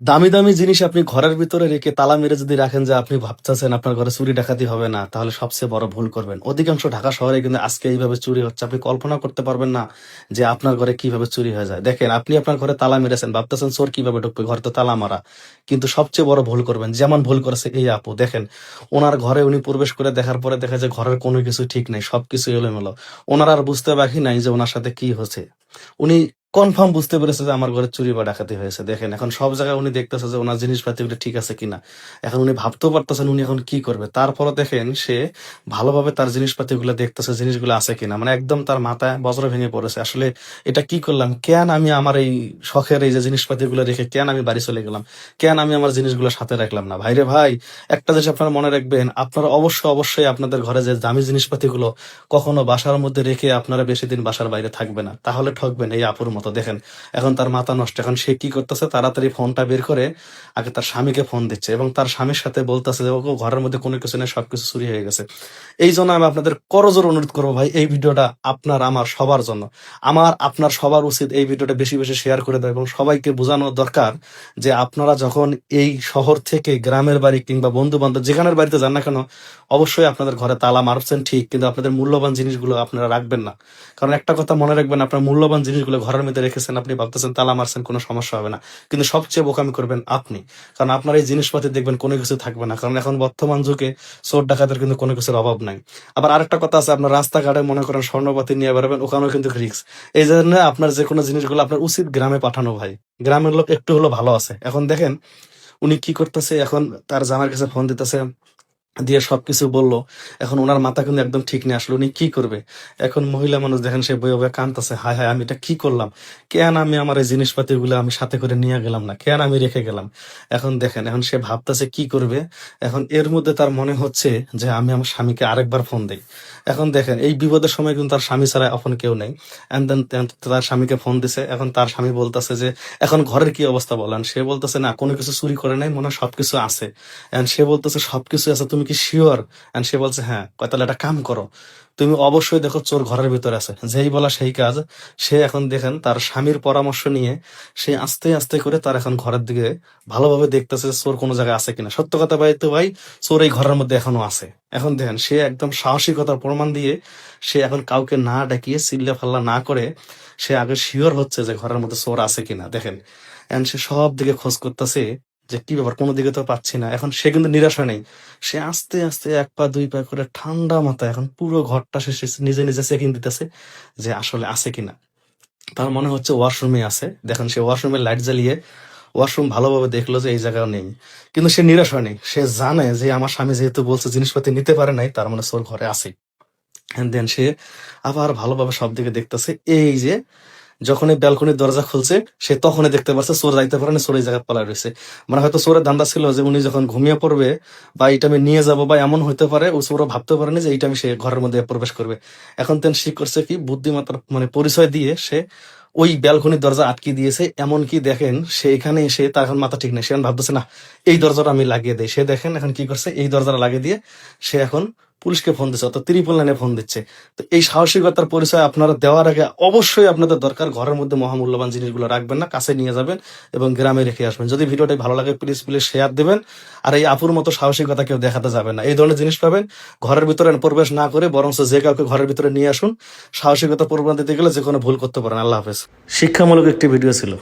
দামি দামি জিনিস আপনি ঘরের ভিতরে রেখে তালা মেরে যদি রাখেন যে আপনি ভাবতেছেন আপনার ঘরে চুরি ডাকাতি হবে না, তাহলে সবচেয়ে বড় ভুল করবেন। অধিকাংশ ঢাকা শহরে কিন্তু আজকে এইভাবে চুরি হচ্ছে, আপনি কল্পনা করতে পারবেন না যে আপনার ঘরে কিভাবে চুরি হয়ে যায়। দেখেন, আপনি আপনার ঘরে তালা মেরেছেন, ভাবতেছেন চোর কিভাবে ঢুকবে, ঘরে তো তালা মারা। কিন্তু সবচেয়ে বড় ভুল করবেন, যেমন ভুল করেছে এই আপু। দেখেন, ওনার ঘরে উনি প্রবেশ করে দেখার পরে দেখা যায় ঘরের কোনো কিছু ঠিক নেই, সবকিছু এলোমেলো। ওনার আর বুঝতে বাকি নাই যে ওনার সাথে কি হচ্ছে। উনি কনফার্ম বুঝতে পেরেছে যে আমার ঘরে চুরি বা ডাকাতি হয়েছে। দেখেন, এখন সব জায়গায় উনি দেখতেছে যে ওনার জিনিসপাতিগুলো ঠিক আছে কিনা। এখন উনি ভাবতেও পারতেছেন উনি এখন কি করবে। তারপরে দেখেন সে ভালোভাবে তার জিনিসপাতিগুলো দেখতেছে, জিনিসগুলো আছে কিনা। মানে একদম তার মাথায় বজ্র ভেঙে পড়েছে। আসলে এটা কি করলাম? কেন আমি আমার এই শখের এই যে জিনিসপাতিগুলো রেখে কেন আমি বাড়ি চলে গেলাম? কেন আমি আমার জিনিসগুলো সাথে রাখলাম না? ভাইরে ভাই, একটা জিনিস আপনারা মনে রাখবেন, আপনারা অবশ্যই আপনাদের ঘরে যে দামি জিনিসপাতিগুলো কখনো বাসার মধ্যে রেখে আপনারা বেশি দিন বাসার বাইরে থাকবে না, তাহলে ঠকবেন এই আপুর মতো। দেখেন, এখন তার মাথা নষ্ট। এখন সে কি করতেছে, তাড়াতাড়ি ফোনটা বের করে আগে তার স্বামীকে ফোন দিচ্ছে এবং তার স্বামীর সাথে বলতেছে যে ওকে ঘরের মধ্যে কোনো কিছু নেই, সবকিছু চুরি হয়ে গেছে। এই জন্য আমি আপনাদের করজোর অনুরোধ করবো ভাই, এই ভিডিওটা আপনার আমার সবার জন্য। আপনার সবার উচিত এই ভিডিওটা বেশি বেশি শেয়ার করে দেয় এবং সবাইকে বোঝানো দরকার যে আপনারা যখন এই শহর থেকে গ্রামের বাড়ি কিংবা বন্ধু বান্ধব যেখানের বাড়িতে যান না কেন, অবশ্যই আপনাদের ঘরে তালা মারছেন ঠিক, কিন্তু আপনাদের মূল্যবান জিনিসগুলো আপনারা রাখবেন না। কারণ একটা কথা মনে রাখবেন, আপনার মূল্যবান জিনিসগুলো ঘরের মধ্যে রেখেছেন, আপনি ভাবতেছেন তালা মারছেন কোনো সমস্যা হবে না, কিন্তু সবচেয়ে বোকামি করবেন আপনি। কারণ আপনার এই জিনিসপাতি দেখবেন কোনো কিছু থাকবে না, কারণ এখন বর্তমান যুগে চোর ডাকাতের কিন্তু কোনো কিছুর অভাব নাই। আবার আরেকটা কথা আছে, আপনার রাস্তাঘাটে মনে করেন স্বর্ণপাতি নিয়ে বেরোবেন, ওখানেও কিন্তু রিস্ক। এই জন্য আপনার যে কোনো জিনিসগুলো আপনার উচিত গ্রামে পাঠানো ভাই। গ্রামের লোক একটু হলো ভালো আছে। এখন দেখেন উনি কি করতেছে, এখন তার জামার কাছে ফোন দিতেছে, দিয়ে সবকিছু বললো। এখন ওনার মাথা কিন্তু একদম ঠিক নেই, আসলে উনি কি করবে। এখন মহিলা মানুষ দেখেন সে বয়ে বয়ে কাঁদতেছে, হায় হায় আমি এটা কি করলাম, কেন আমি আমার এই জিনিসপাতি গুলো আমি সাথে করে নিয়ে গেলাম না, কেন আমি রেখে গেলাম। এখন দেখেন, এখন সে ভাবতেছে কি করবে। এখন এর মধ্যে তার মনে হচ্ছে যে আমি আমার স্বামীকে আরেকবার ফোন দেই। এখন দেখেন, এই বিপদের সময় কিন্তু তার স্বামী ছাড়া এখন কেউ নেই। এন্ড দেন তার স্বামীকে ফোন দিছে। এখন তার স্বামী বলতেছে যে এখন ঘরের কি অবস্থা বলেন। সে বলতেছে না, কোনো কিছু চুরি করে নাই, মনে হয় সবকিছু আছে। এন্ড সে বলতেছে সবকিছু আছে, তুমি কি শিওর? এন্ড সে বলছে হ্যাঁ। কয় তাহলে একটা কাম করো, তুমি অবশ্যই দেখো চোর ঘরের ভিতরে আছে। যেই বলা সেই কাজ। সে এখন দেখেন তার স্বামীর পরামর্শ নিয়ে সে আস্তে আস্তে করে তার এখন ঘরের দিকে ভালোভাবে দেখতেছে যে চোর কোনো জায়গায় আছে কিনা। সত্য কথা ভাই, তো ভাই চোর এই ঘরের মধ্যে এখনো আছে। এখন দেখেন সে একদম সাহসিকতার প্রমাণ দিয়ে সে এখন কাউকে না ডাকিয়ে চিল্লা ফাল্লা না করে সে আগে শিওর হচ্ছে যে ঘরের মধ্যে চোর আছে কিনা। দেখেন, এন্ড সে সব দিকে খোঁজ করতেছে যে কি ব্যাপার, কোনো দিকে তো পাচ্ছি না। এখন সে কিন্তু নিরাশ হয় নাই। সে আস্তে আস্তে এক পা দুই পা করে ঠান্ডা মাথায় এখন পুরো ঘরটা সে নিজে নিজে চেকিং দিতেছে যে আসলে আছে কিনা। তার মনে হচ্ছে ওয়াশরুমে আছে। দেখেন, সে ওয়াশরুমের লাইট জ্বালিয়ে ওয়াশরুম ভালোভাবে দেখলো যে এই জায়গাও নেই। কিন্তু সে নিরাশ হয়নি। সে জানে যে আমার স্বামী যেহেতু বলছে জিনিসপাতি নিতে পারে নাই, তার মানে চোর ঘরে আছে। এন্ড দেন সে আবার ভালোভাবে সব দিকে দেখতেছে। এই যে যখনই ব্যালকনির দরজা খুলছে, সে তখনই দেখতে পাচ্ছে চোর যাইতে পারে না, চোর এই জায়গায় পালায় রয়েছে। মানে হয়তো চোরের ধান্দা ছিল যে উনি যখন ঘুমিয়ে পড়বে বা এইটা আমি নিয়ে যাবো, বা এমন হইতে পারে ও চোরও ভাবতে পারেনি যে এইটা আমি সে ঘরের মধ্যে প্রবেশ করবে। এখন তেন সে করছে কি, বুদ্ধিমত্তার মানে পরিচয় দিয়ে সে ওই ব্যালকনির দরজা আটকে দিয়েছে। এমনকি দেখেন সে এখানে এসে তার এখন মাথা ঠিক নেই, সে এখন ভাবতেছে না এই দরজাটা আমি লাগিয়ে দেই। সে দেখেন এখন কি করছে, এই দরজাটা লাগিয়ে দিয়ে সে এখন পুলিশকে ফোন দিচ্ছে, অর্থাৎ ত্রিপল লাইনে ফোন দিচ্ছে। তো এই সাহসিকতার পরিচয় আপনারা দেওয়ার আগে অবশ্যই আপনাদের দরকার ঘরের মধ্যে মহামূল্যবান জিনিসগুলো রাখবেন না, কাছে নিয়ে যাবেন এবং গ্রামে রেখে আসবেন। যদি ভিডিওটা ভালো লাগে প্লিজ প্লিজ শেয়ার দিবেন। আর এই আপুর মতো সাহসিকতা কেউ দেখাতে যাবেন না। এই ধরনের জিনিস পাবেন ঘরের ভিতরে প্রবেশ না করে, বরং যে কাউকে ঘরের ভিতরে নিয়ে আসুন। সাহসিকতা প্রমাণ দিতে গেলে যে কোনো ভুল করতে পারেন। আল্লাহ হাফেজ। শিক্ষামূলক একটি ভিডিও ছিল।